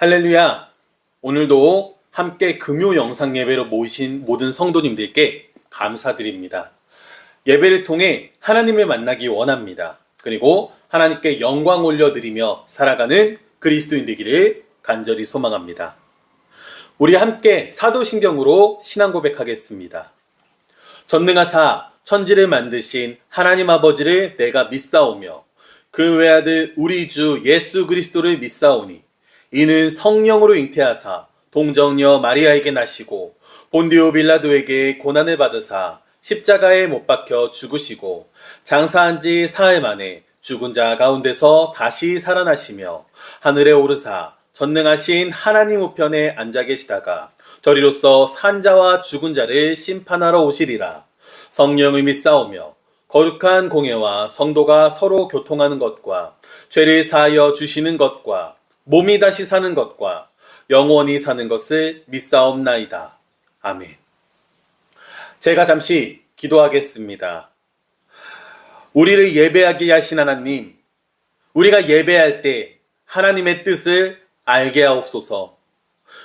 할렐루야! 오늘도 함께 금요 영상 예배로 모이신 모든 성도님들께 감사드립니다. 예배를 통해 하나님을 만나기 원합니다. 그리고 하나님께 영광 올려드리며 살아가는 그리스도인 되기를 간절히 소망합니다. 우리 함께 사도신경으로 신앙 고백하겠습니다. 전능하사 천지를 만드신 하나님 아버지를 내가 믿사오며 그 외아들 우리 주 예수 그리스도를 믿사오니 이는 성령으로 잉태하사 동정녀 마리아에게 나시고 본디오 빌라도에게 고난을 받으사 십자가에 못 박혀 죽으시고 장사한 지 사흘 만에 죽은 자 가운데서 다시 살아나시며 하늘에 오르사 전능하신 하나님 우편에 앉아 계시다가 저리로서 산자와 죽은 자를 심판하러 오시리라. 성령을 믿사오며 거룩한 공예와 성도가 서로 교통하는 것과 죄를 사하여 주시는 것과 몸이 다시 사는 것과 영원히 사는 것을 믿사옵나이다. 아멘. 제가 잠시 기도하겠습니다. 우리를 예배하게 하신 하나님, 우리가 예배할 때 하나님의 뜻을 알게 하옵소서.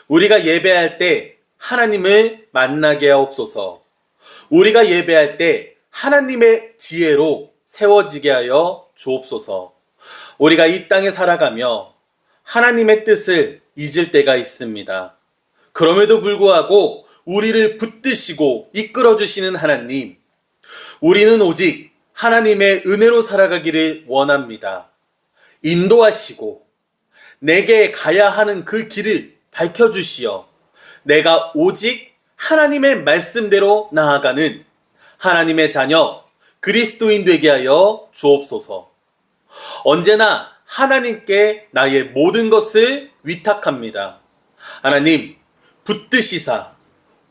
우리가 예배할 때 하나님을 만나게 하옵소서. 우리가 예배할 때 하나님의 지혜로 세워지게 하여 주옵소서. 우리가 이 땅에 살아가며 하나님의 뜻을 잊을 때가 있습니다. 그럼에도 불구하고 우리를 붙드시고 이끌어주시는 하나님, 우리는 오직 하나님의 은혜로 살아가기를 원합니다. 인도하시고 내게 가야 하는 그 길을 밝혀주시어 내가 오직 하나님의 말씀대로 나아가는 하나님의 자녀 그리스도인 되게 하여 주옵소서. 언제나 하나님께 나의 모든 것을 위탁합니다. 하나님, 붙드시사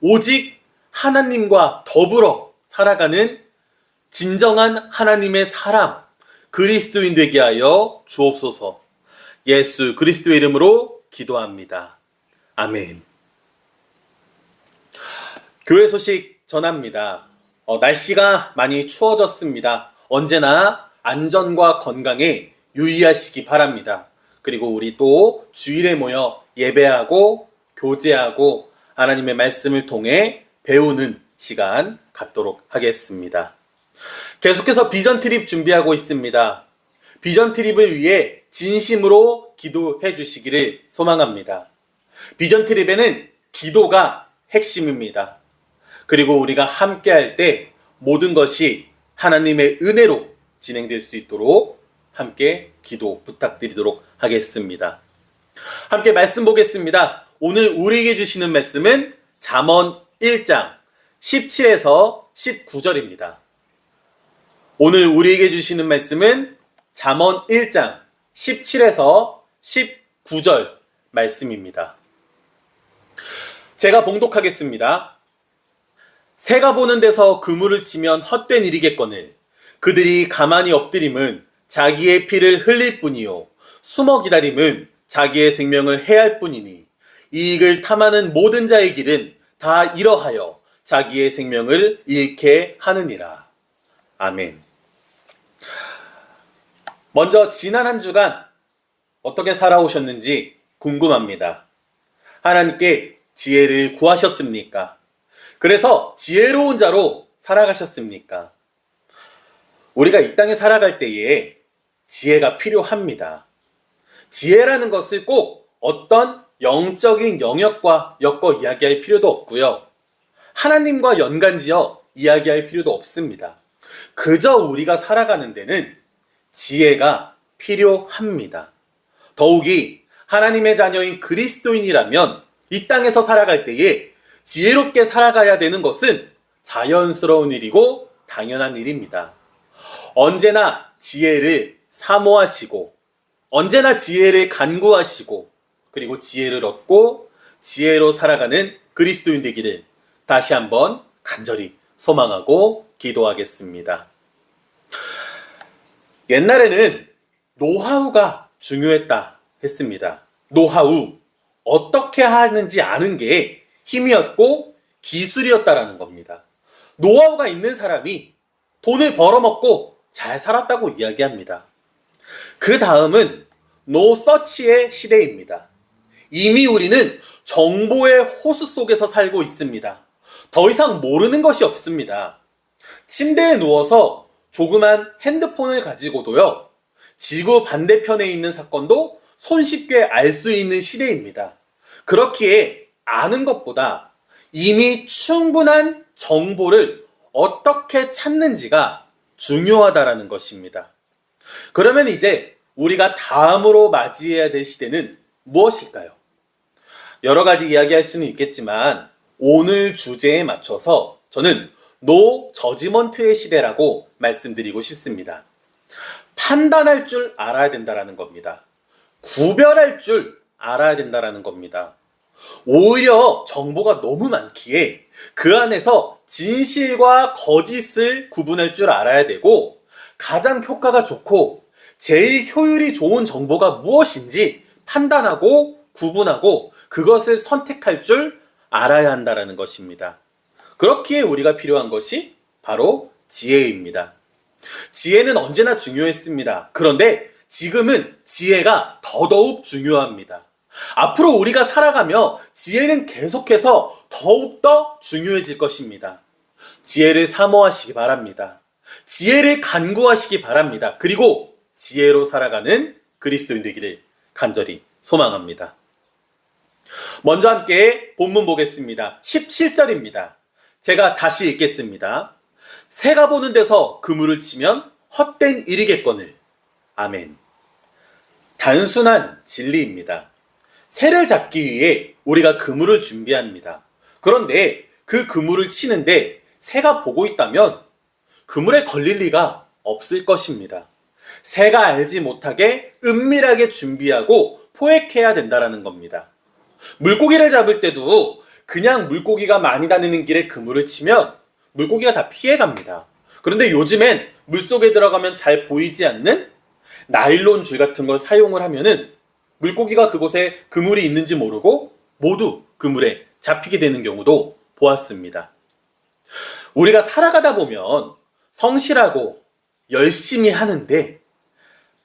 오직 하나님과 더불어 살아가는 진정한 하나님의 사람, 그리스도인 되게 하여 주옵소서. 예수 그리스도의 이름으로 기도합니다. 아멘. 교회 소식 전합니다. 날씨가 많이 추워졌습니다. 언제나 안전과 건강에 유의하시기 바랍니다. 그리고 우리 또 주일에 모여 예배하고 교제하고 하나님의 말씀을 통해 배우는 시간 갖도록 하겠습니다. 계속해서 비전 트립 준비하고 있습니다. 비전 트립을 위해 진심으로 기도해 주시기를 소망합니다. 비전 트립에는 기도가 핵심입니다. 그리고 우리가 함께 할 때 모든 것이 하나님의 은혜로 진행될 수 있도록 함께 기도 부탁드리도록 하겠습니다. 함께 말씀 보겠습니다. 오늘 우리에게 주시는 말씀은 잠언 1장 17에서 19절입니다. 오늘 우리에게 주시는 말씀은 잠언 1장 17에서 19절 말씀입니다. 제가 봉독하겠습니다. 새가 보는 데서 그물을 치면 헛된 일이겠거늘 그들이 가만히 엎드림은 자기의 피를 흘릴 뿐이요 숨어 기다림은 자기의 생명을 해할 뿐이니 이익을 탐하는 모든 자의 길은 다 이러하여 자기의 생명을 잃게 하느니라. 아멘. 먼저 지난 한 주간 어떻게 살아오셨는지 궁금합니다. 하나님께 지혜를 구하셨습니까? 그래서 지혜로운 자로 살아가셨습니까? 우리가 이 땅에 살아갈 때에 지혜가 필요합니다. 지혜라는 것을 꼭 어떤 영적인 영역과 엮어 이야기할 필요도 없고요. 하나님과 연관지어 이야기할 필요도 없습니다. 그저 우리가 살아가는 데는 지혜가 필요합니다. 더욱이 하나님의 자녀인 그리스도인이라면 이 땅에서 살아갈 때에 지혜롭게 살아가야 되는 것은 자연스러운 일이고 당연한 일입니다. 언제나 지혜를 사모하시고 언제나 지혜를 간구하시고 그리고 지혜를 얻고 지혜로 살아가는 그리스도인 되기를 다시 한번 간절히 소망하고 기도하겠습니다. 옛날에는 노하우가 중요했다 했습니다. 노하우, 어떻게 하는지 아는 게 힘이었고 기술이었다라는 겁니다. 노하우가 있는 사람이 돈을 벌어먹고 잘 살았다고 이야기합니다. 그 다음은 노서치의 시대입니다. 이미 우리는 정보의 호수 속에서 살고 있습니다. 더 이상 모르는 것이 없습니다. 침대에 누워서 조그만 핸드폰을 가지고도요, 지구 반대편에 있는 사건도 손쉽게 알 수 있는 시대입니다. 그렇기에 아는 것보다 이미 충분한 정보를 어떻게 찾는지가 중요하다라는 것입니다. 그러면 이제 우리가 다음으로 맞이해야 될 시대는 무엇일까요? 여러 가지 이야기할 수는 있겠지만 오늘 주제에 맞춰서 저는 노 저지먼트의 시대라고 말씀드리고 싶습니다. 판단할 줄 알아야 된다는 겁니다. 구별할 줄 알아야 된다는 겁니다. 오히려 정보가 너무 많기에 그 안에서 진실과 거짓을 구분할 줄 알아야 되고, 가장 효과가 좋고 제일 효율이 좋은 정보가 무엇인지 판단하고 구분하고 그것을 선택할 줄 알아야 한다는 것입니다. 그렇기에 우리가 필요한 것이 바로 지혜입니다. 지혜는 언제나 중요했습니다. 그런데 지금은 지혜가 더더욱 중요합니다. 앞으로 우리가 살아가며 지혜는 계속해서 더욱더 중요해질 것입니다. 지혜를 사모하시기 바랍니다. 지혜를 간구하시기 바랍니다. 그리고 지혜로 살아가는 그리스도인 되기를 간절히 소망합니다. 먼저 함께 본문 보겠습니다. 17절입니다. 제가 다시 읽겠습니다. 새가 보는 데서 그물을 치면 헛된 일이겠거늘. 아멘. 단순한 진리입니다. 새를 잡기 위해 우리가 그물을 준비합니다. 그런데 그 그물을 치는데 새가 보고 있다면 그물에 걸릴 리가 없을 것입니다. 새가 알지 못하게 은밀하게 준비하고 포획해야 된다는 겁니다. 물고기를 잡을 때도 그냥 물고기가 많이 다니는 길에 그물을 치면 물고기가 다 피해갑니다. 그런데 요즘엔 물속에 들어가면 잘 보이지 않는 나일론 줄 같은 걸 사용을 하면은 물고기가 그곳에 그물이 있는지 모르고 모두 그물에 잡히게 되는 경우도 보았습니다. 우리가 살아가다 보면 성실하고 열심히 하는데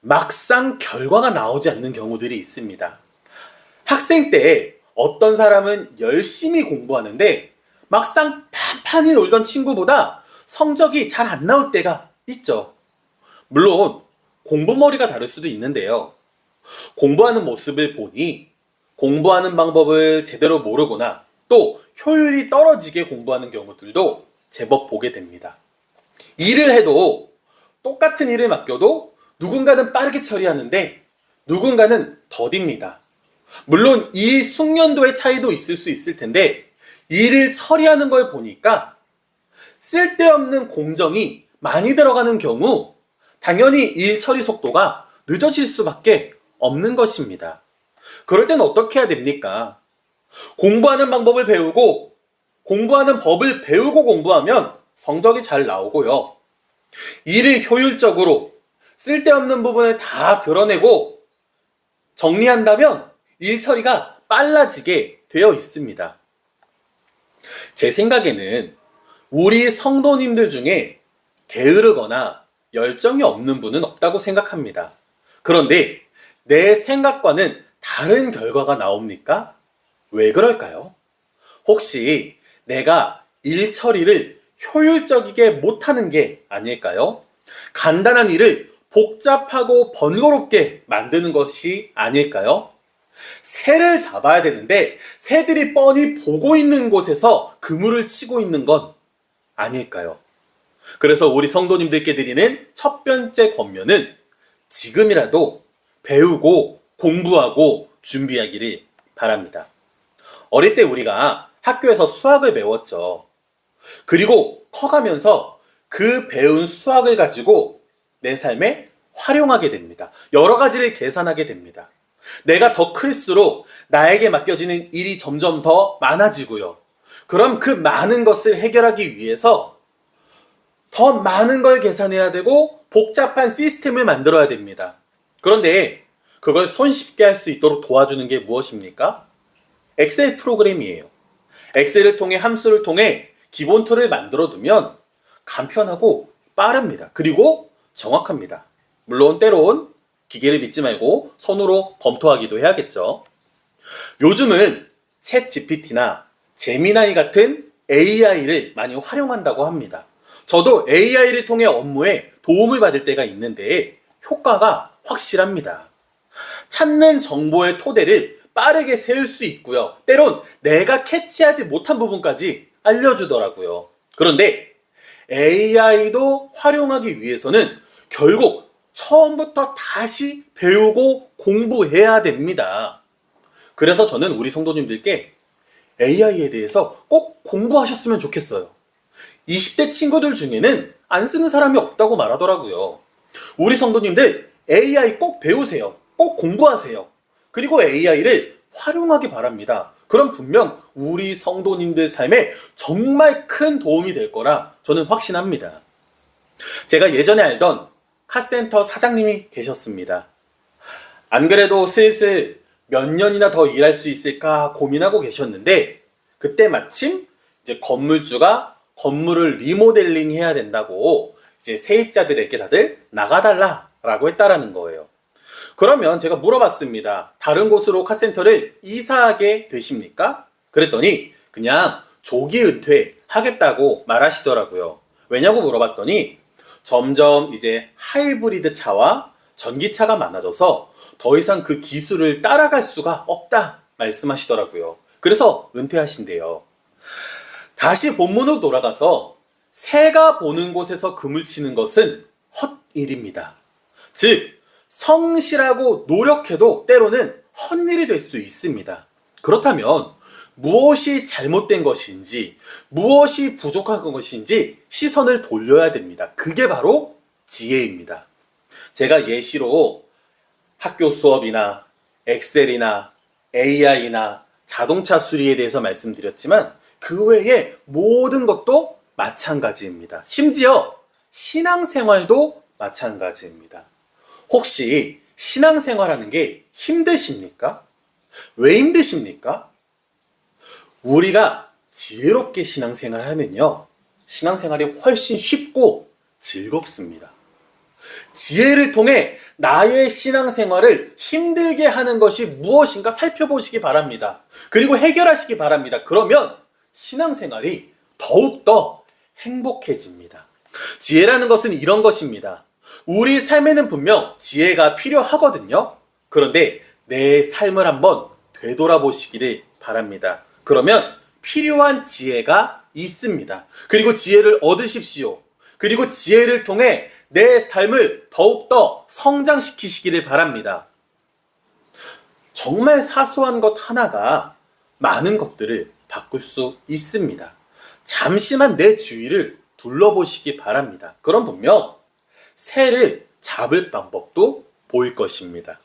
막상 결과가 나오지 않는 경우들이 있습니다. 학생 때 어떤 사람은 열심히 공부하는데 막상 판판히 놀던 친구보다 성적이 잘 안 나올 때가 있죠. 물론 공부머리가 다를 수도 있는데요. 공부하는 모습을 보니 공부하는 방법을 제대로 모르거나 또 효율이 떨어지게 공부하는 경우들도 제법 보게 됩니다. 일을 해도 똑같은 일을 맡겨도 누군가는 빠르게 처리하는데 누군가는 더딥니다. 물론 일 숙련도의 차이도 있을 수 있을 텐데 일을 처리하는 걸 보니까 쓸데없는 공정이 많이 들어가는 경우 당연히 일 처리 속도가 늦어질 수밖에 없는 것입니다. 그럴 땐 어떻게 해야 됩니까? 공부하는 방법을 배우고 공부하는 법을 배우고 공부하면 성적이 잘 나오고요. 일을 효율적으로 쓸데없는 부분을 다 드러내고 정리한다면 일 처리가 빨라지게 되어 있습니다. 제 생각에는 우리 성도님들 중에 게으르거나 열정이 없는 분은 없다고 생각합니다. 그런데 내 생각과는 다른 결과가 나옵니까? 왜 그럴까요? 혹시 내가 일 처리를 효율적이게 못하는 게 아닐까요? 간단한 일을 복잡하고 번거롭게 만드는 것이 아닐까요? 새를 잡아야 되는데 새들이 뻔히 보고 있는 곳에서 그물을 치고 있는 건 아닐까요? 그래서 우리 성도님들께 드리는 첫 번째 권면은 지금이라도 배우고 공부하고 준비하기를 바랍니다. 어릴 때 우리가 학교에서 수학을 배웠죠. 그리고 커가면서 그 배운 수학을 가지고 내 삶에 활용하게 됩니다. 여러 가지를 계산하게 됩니다. 내가 더 클수록 나에게 맡겨지는 일이 점점 더 많아지고요. 그럼 그 많은 것을 해결하기 위해서 더 많은 걸 계산해야 되고 복잡한 시스템을 만들어야 됩니다. 그런데 그걸 손쉽게 할 수 있도록 도와주는 게 무엇입니까? 엑셀 프로그램이에요. 엑셀을 통해 함수를 통해 기본 틀을 만들어 두면 간편하고 빠릅니다. 그리고 정확합니다. 물론 때론 기계를 믿지 말고 손으로 검토하기도 해야겠죠. 요즘은 챗 GPT나 제미나이 같은 AI를 많이 활용한다고 합니다. 저도 AI를 통해 업무에 도움을 받을 때가 있는데 효과가 확실합니다. 찾는 정보의 토대를 빠르게 세울 수 있고요. 때론 내가 캐치하지 못한 부분까지 알려주더라고요. 그런데 AI도 활용하기 위해서는 결국 처음부터 다시 배우고 공부해야 됩니다. 그래서 저는 우리 성도님들께 AI에 대해서 꼭 공부하셨으면 좋겠어요. 20대 친구들 중에는 안 쓰는 사람이 없다고 말하더라고요. 우리 성도님들 AI 꼭 배우세요. 꼭 공부하세요. 그리고 AI를 활용하기 바랍니다. 그럼 분명 우리 성도님들 삶에 정말 큰 도움이 될 거라 저는 확신합니다. 제가 예전에 알던 카센터 사장님이 계셨습니다. 안 그래도 슬슬 몇 년이나 더 일할 수 있을까 고민하고 계셨는데 그때 마침 이제 건물주가 건물을 리모델링 해야 된다고 이제 세입자들에게 다들 나가달라라고 했다라는 거예요. 그러면 제가 물어봤습니다. 다른 곳으로 카센터를 이사하게 되십니까? 그랬더니 그냥 조기 은퇴하겠다고 말하시더라고요. 왜냐고 물어봤더니 점점 이제 하이브리드 차와 전기차가 많아져서 더 이상 그 기술을 따라갈 수가 없다 말씀하시더라고요. 그래서 은퇴하신대요. 다시 본문으로 돌아가서 새가 보는 곳에서 그물 치는 것은 헛일입니다. 즉 성실하고 노력해도 때로는 헛일이 될 수 있습니다. 그렇다면 무엇이 잘못된 것인지 무엇이 부족한 것인지 시선을 돌려야 됩니다. 그게 바로 지혜입니다. 제가 예시로 학교 수업이나 엑셀이나 AI나 자동차 수리에 대해서 말씀드렸지만 그 외에 모든 것도 마찬가지입니다. 심지어 신앙생활도 마찬가지입니다. 혹시 신앙생활하는 게 힘드십니까? 왜 힘드십니까? 우리가 지혜롭게 신앙생활하면요, 신앙생활이 훨씬 쉽고 즐겁습니다. 지혜를 통해 나의 신앙생활을 힘들게 하는 것이 무엇인가 살펴보시기 바랍니다. 그리고 해결하시기 바랍니다. 그러면 신앙생활이 더욱더 행복해집니다. 지혜라는 것은 이런 것입니다. 우리 삶에는 분명 지혜가 필요하거든요. 그런데 내 삶을 한번 되돌아보시기를 바랍니다. 그러면 필요한 지혜가 있습니다. 그리고 지혜를 얻으십시오. 그리고 지혜를 통해 내 삶을 더욱더 성장시키시기를 바랍니다. 정말 사소한 것 하나가 많은 것들을 바꿀 수 있습니다. 잠시만 내 주위를 둘러보시기 바랍니다. 그럼 분명 새를 잡을 방법도 보일 것입니다.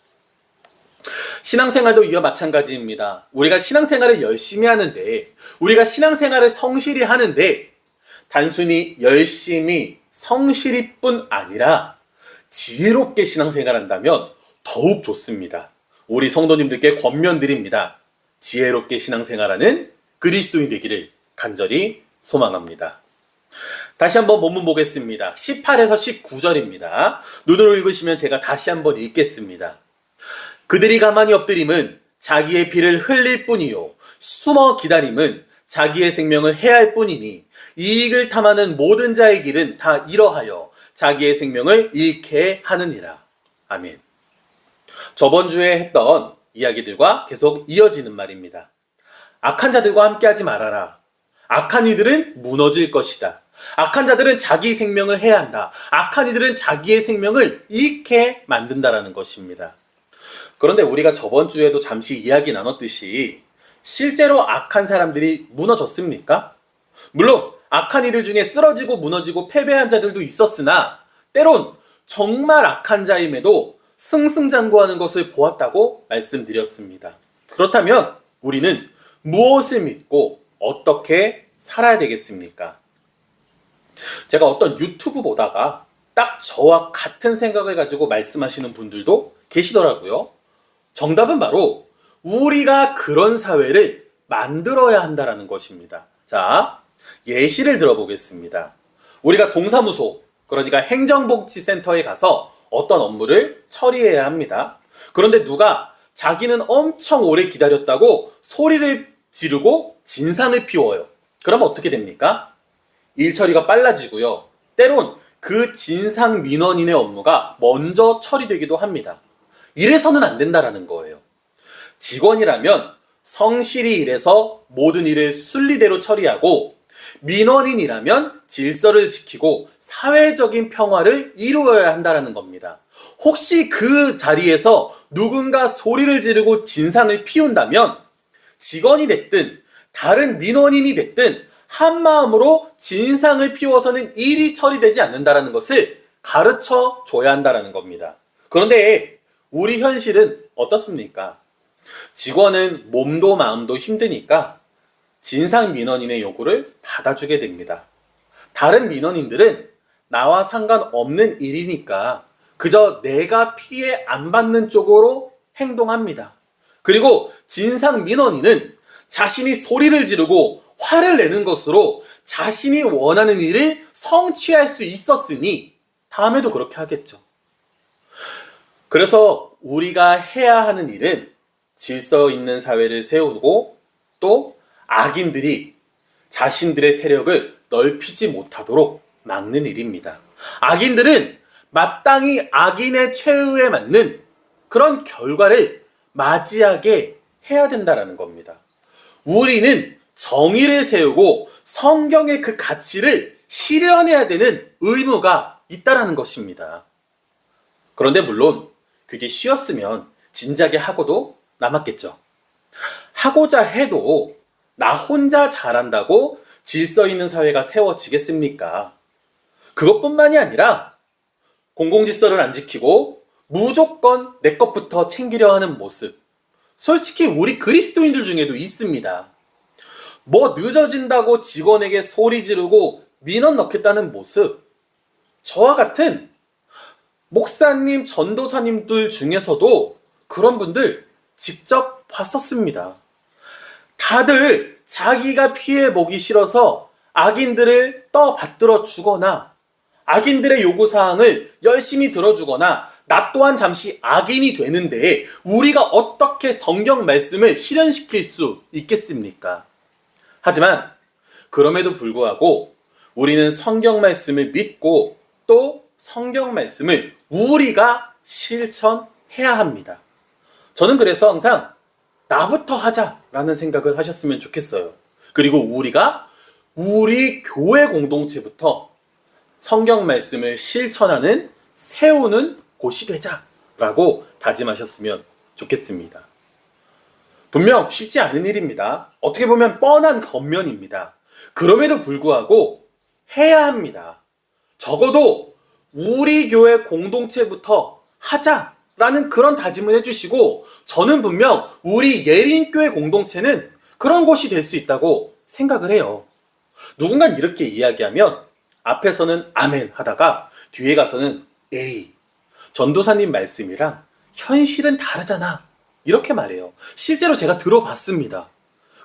신앙생활도 이와 마찬가지입니다. 우리가 신앙생활을 열심히 하는데, 우리가 신앙생활을 성실히 하는데 단순히 열심히 성실히 뿐 아니라 지혜롭게 신앙생활한다면 더욱 좋습니다. 우리 성도님들께 권면드립니다. 지혜롭게 신앙생활하는 그리스도인 되기를 간절히 소망합니다. 다시 한번 본문 보겠습니다. 18에서 19절입니다. 눈으로 읽으시면 제가 다시 한번 읽겠습니다. 그들이 가만히 엎드림은 자기의 피를 흘릴 뿐이요 숨어 기다림은 자기의 생명을 해할 뿐이니 이익을 탐하는 모든 자의 길은 다 이러하여 자기의 생명을 잃게 하느니라. 아멘. 저번 주에 했던 이야기들과 계속 이어지는 말입니다. 악한 자들과 함께하지 말아라. 악한 이들은 무너질 것이다. 악한 자들은 자기 생명을 해야 한다. 악한 이들은 자기의 생명을 잃게 만든다라는 것입니다. 그런데 우리가 저번 주에도 잠시 이야기 나눴듯이 실제로 악한 사람들이 무너졌습니까? 물론 악한 이들 중에 쓰러지고 무너지고 패배한 자들도 있었으나 때론 정말 악한 자임에도 승승장구하는 것을 보았다고 말씀드렸습니다. 그렇다면 우리는 무엇을 믿고 어떻게 살아야 되겠습니까? 제가 어떤 유튜브 보다가 딱 저와 같은 생각을 가지고 말씀하시는 분들도 계시더라고요. 정답은 바로 우리가 그런 사회를 만들어야 한다는 것입니다. 자, 예시를 들어보겠습니다. 우리가 동사무소, 그러니까 행정복지센터에 가서 어떤 업무를 처리해야 합니다. 그런데 누가 자기는 엄청 오래 기다렸다고 소리를 지르고 진상을 피워요. 그럼 어떻게 됩니까? 일 처리가 빨라지고요. 때론 그 진상 민원인의 업무가 먼저 처리되기도 합니다. 이래서는 안 된다라는 거예요. 직원이라면 성실히 일해서 모든 일을 순리대로 처리하고, 민원인이라면 질서를 지키고 사회적인 평화를 이루어야 한다는 겁니다. 혹시 그 자리에서 누군가 소리를 지르고 진상을 피운다면 직원이 됐든 다른 민원인이 됐든 한마음으로 진상을 피워서는 일이 처리되지 않는다는 것을 가르쳐 줘야 한다는 겁니다. 그런데 우리 현실은 어떻습니까? 직원은 몸도 마음도 힘드니까 진상 민원인의 요구를 받아주게 됩니다. 다른 민원인들은 나와 상관없는 일이니까 그저 내가 피해 안 받는 쪽으로 행동합니다. 그리고 진상 민원인은 자신이 소리를 지르고 화를 내는 것으로 자신이 원하는 일을 성취할 수 있었으니 다음에도 그렇게 하겠죠. 그래서 우리가 해야 하는 일은 질서 있는 사회를 세우고, 또 악인들이 자신들의 세력을 넓히지 못하도록 막는 일입니다. 악인들은 마땅히 악인의 최후에 맞는 그런 결과를 맞이하게 해야 된다는 겁니다. 우리는 정의를 세우고 성경의 그 가치를 실현해야 되는 의무가 있다는 것입니다. 그런데 물론 그게 쉬웠으면 진작에 하고도 남았겠죠. 하고자 해도 나 혼자 잘한다고 질서 있는 사회가 세워지겠습니까? 그것뿐만이 아니라 공공질서를 안 지키고 무조건 내 것부터 챙기려 하는 모습, 솔직히 우리 그리스도인들 중에도 있습니다. 뭐 늦어진다고 직원에게 소리 지르고 민원 넣겠다는 모습, 저와 같은 목사님, 전도사님들 중에서도 그런 분들 직접 봤었습니다. 다들 자기가 피해보기 싫어서 악인들을 떠받들어 주거나 악인들의 요구사항을 열심히 들어주거나 나 또한 잠시 악인이 되는데 우리가 어떻게 성경 말씀을 실현시킬 수 있겠습니까? 하지만 그럼에도 불구하고 우리는 성경 말씀을 믿고 또 성경 말씀을 우리가 실천해야 합니다. 저는 그래서 항상 나부터 하자라는 생각을 하셨으면 좋겠어요. 그리고 우리가 우리 교회 공동체부터 성경 말씀을 실천하는, 세우는 곳이 되자라고 다짐하셨으면 좋겠습니다. 분명 쉽지 않은 일입니다. 어떻게 보면 뻔한 겉면입니다. 그럼에도 불구하고 해야 합니다. 적어도 우리 교회 공동체부터 하자라는 그런 다짐을 해주시고, 저는 분명 우리 예린교회 공동체는 그런 곳이 될 수 있다고 생각을 해요. 누군가 이렇게 이야기하면 앞에서는 아멘 하다가 뒤에 가서는 에이, 전도사님 말씀이랑 현실은 다르잖아, 이렇게 말해요. 실제로 제가 들어봤습니다.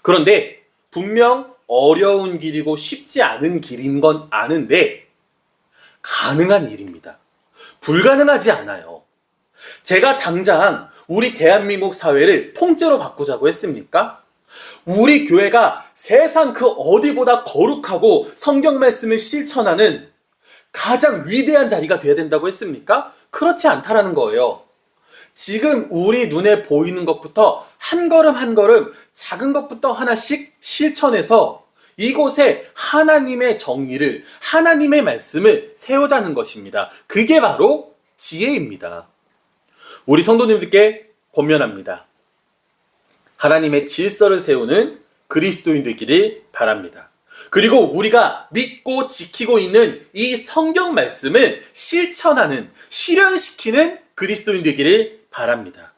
그런데 분명 어려운 길이고 쉽지 않은 길인 건 아는데 가능한 일입니다. 불가능하지 않아요. 제가 당장 우리 대한민국 사회를 통째로 바꾸자고 했습니까? 우리 교회가 세상 그 어디보다 거룩하고 성경 말씀을 실천하는 가장 위대한 자리가 되어야 된다고 했습니까? 그렇지 않다라는 거예요. 지금 우리 눈에 보이는 것부터 한 걸음 한 걸음 작은 것부터 하나씩 실천해서 이곳에 하나님의 정의를, 하나님의 말씀을 세우자는 것입니다. 그게 바로 지혜입니다. 우리 성도님들께 권면합니다. 하나님의 질서를 세우는 그리스도인 되기를 바랍니다. 그리고 우리가 믿고 지키고 있는 이 성경 말씀을 실천하는, 실현시키는 그리스도인 되기를 바랍니다.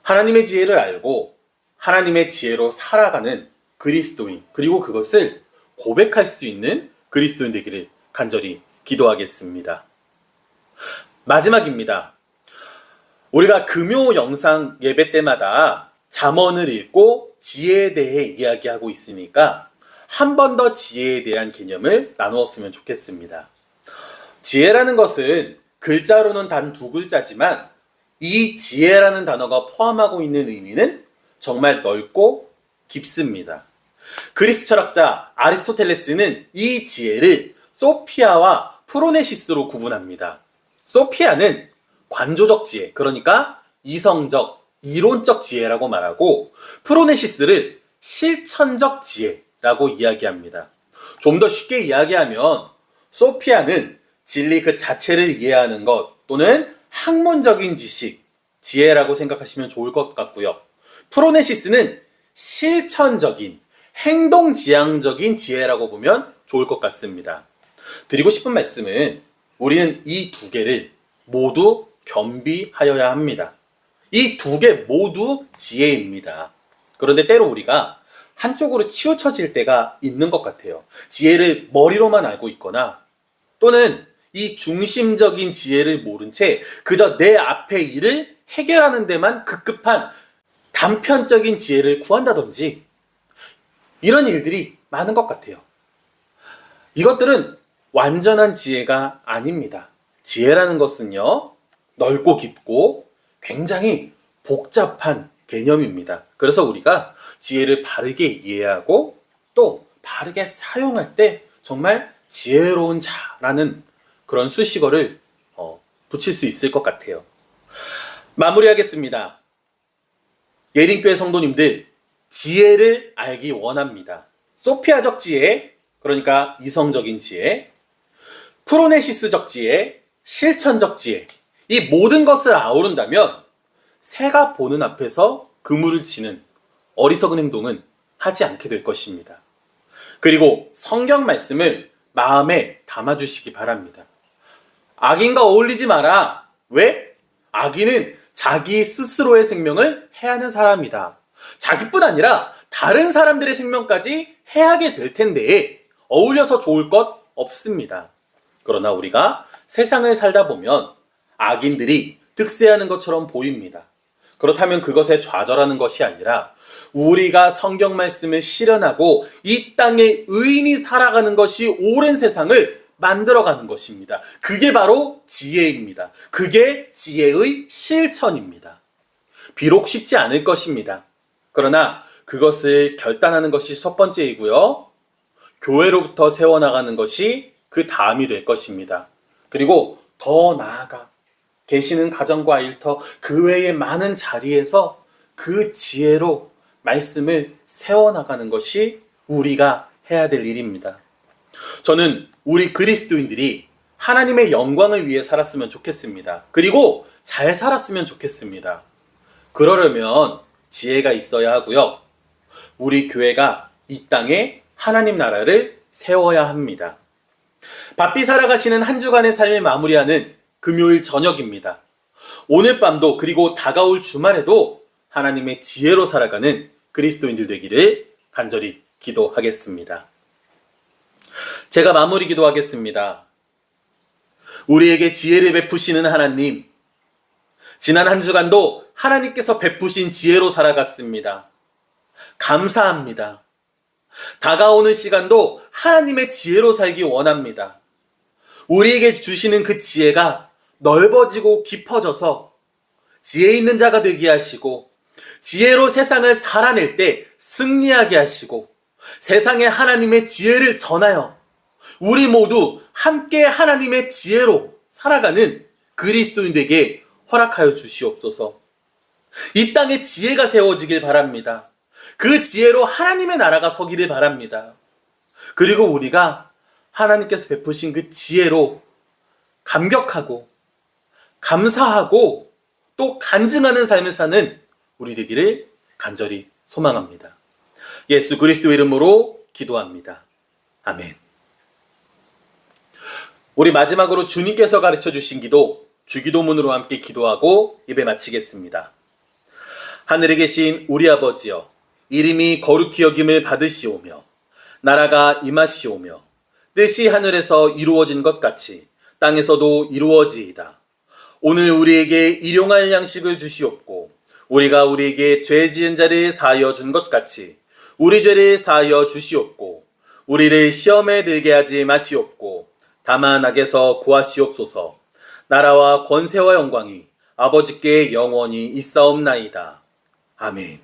하나님의 지혜를 알고 하나님의 지혜로 살아가는 그리스도인, 그리고 그것을 고백할 수 있는 그리스도인 되기를 간절히 기도하겠습니다. 마지막입니다. 우리가 금요 영상 예배 때마다 잠언을 읽고 지혜에 대해 이야기하고 있으니까 한 번 더 지혜에 대한 개념을 나누었으면 좋겠습니다. 지혜라는 것은 글자로는 단 두 글자지만 이 지혜라는 단어가 포함하고 있는 의미는 정말 넓고 깊습니다. 그리스 철학자 아리스토텔레스는 이 지혜를 소피아와 프로네시스로 구분합니다. 소피아는 관조적 지혜, 그러니까 이성적, 이론적 지혜라고 말하고, 프로네시스를 실천적 지혜라고 이야기합니다. 좀 더 쉽게 이야기하면 소피아는 진리 그 자체를 이해하는 것 또는 학문적인 지식, 지혜라고 생각하시면 좋을 것 같고요. 프로네시스는 실천적인, 행동지향적인 지혜라고 보면 좋을 것 같습니다. 드리고 싶은 말씀은 우리는 이 두 개를 모두 겸비하여야 합니다. 이 두 개 모두 지혜입니다. 그런데 때로 우리가 한쪽으로 치우쳐질 때가 있는 것 같아요. 지혜를 머리로만 알고 있거나 또는 이 중심적인 지혜를 모른 채 그저 내 앞의 일을 해결하는 데만 급급한 단편적인 지혜를 구한다든지 이런 일들이 많은 것 같아요. 이것들은 완전한 지혜가 아닙니다. 지혜라는 것은요, 넓고 깊고 굉장히 복잡한 개념입니다. 그래서 우리가 지혜를 바르게 이해하고 또 바르게 사용할 때 정말 지혜로운 자라는 그런 수식어를 붙일 수 있을 것 같아요. 마무리하겠습니다. 예린교회 성도님들, 지혜를 알기 원합니다. 소피아적 지혜, 그러니까 이성적인 지혜, 프로네시스적 지혜, 실천적 지혜, 이 모든 것을 아우른다면 새가 보는 앞에서 그물을 치는 어리석은 행동은 하지 않게 될 것입니다. 그리고 성경 말씀을 마음에 담아주시기 바랍니다. 악인과 어울리지 마라. 왜? 악인은 자기 스스로의 생명을 해하는 사람이다. 자기뿐 아니라 다른 사람들의 생명까지 해하게 될 텐데 어울려서 좋을 것 없습니다. 그러나 우리가 세상을 살다 보면 악인들이 득세하는 것처럼 보입니다. 그렇다면 그것에 좌절하는 것이 아니라 우리가 성경 말씀을 실현하고 이 땅에 의인이 살아가는 것이 옳은 세상을 만들어가는 것입니다. 그게 바로 지혜입니다. 그게 지혜의 실천입니다. 비록 쉽지 않을 것입니다. 그러나 그것을 결단하는 것이 첫 번째이고요. 교회로부터 세워나가는 것이 그 다음이 될 것입니다. 그리고 더 나아가 계시는 가정과 일터 그 외의 많은 자리에서 그 지혜로 말씀을 세워나가는 것이 우리가 해야 될 일입니다. 저는 우리 그리스도인들이 하나님의 영광을 위해 살았으면 좋겠습니다. 그리고 잘 살았으면 좋겠습니다. 그러려면 지혜가 있어야 하고요. 우리 교회가 이 땅에 하나님 나라를 세워야 합니다. 바삐 살아가시는 한 주간의 삶을 마무리하는 금요일 저녁입니다. 오늘 밤도 그리고 다가올 주말에도 하나님의 지혜로 살아가는 그리스도인들 되기를 간절히 기도하겠습니다. 제가 마무리 기도하겠습니다. 우리에게 지혜를 베푸시는 하나님, 지난 한 주간도 하나님께서 베푸신 지혜로 살아갔습니다. 감사합니다. 다가오는 시간도 하나님의 지혜로 살기 원합니다. 우리에게 주시는 그 지혜가 넓어지고 깊어져서 지혜 있는 자가 되게 하시고 지혜로 세상을 살아낼 때 승리하게 하시고 세상에 하나님의 지혜를 전하여 우리 모두 함께 하나님의 지혜로 살아가는 그리스도인에게 허락하여 주시옵소서. 이 땅에 지혜가 세워지길 바랍니다. 그 지혜로 하나님의 나라가 서기를 바랍니다. 그리고 우리가 하나님께서 베푸신 그 지혜로 감격하고 감사하고 또 간증하는 삶을 사는 우리 되기를 간절히 소망합니다. 예수 그리스도 이름으로 기도합니다. 아멘. 우리 마지막으로 주님께서 가르쳐 주신 기도, 주기도문으로 함께 기도하고 예배 마치겠습니다. 하늘에 계신 우리 아버지여, 이름이 거룩히 여김을 받으시오며 나라가 임하시오며 뜻이 하늘에서 이루어진 것 같이 땅에서도 이루어지이다. 오늘 우리에게 일용할 양식을 주시옵고 우리가 우리에게 죄 지은 자를 사하여 준 것 같이 우리 죄를 사하여 주시옵고 우리를 시험에 들게 하지 마시옵고 다만 악에서 구하시옵소서. 나라와 권세와 영광이 아버지께 영원히 있사옵나이다. 아멘.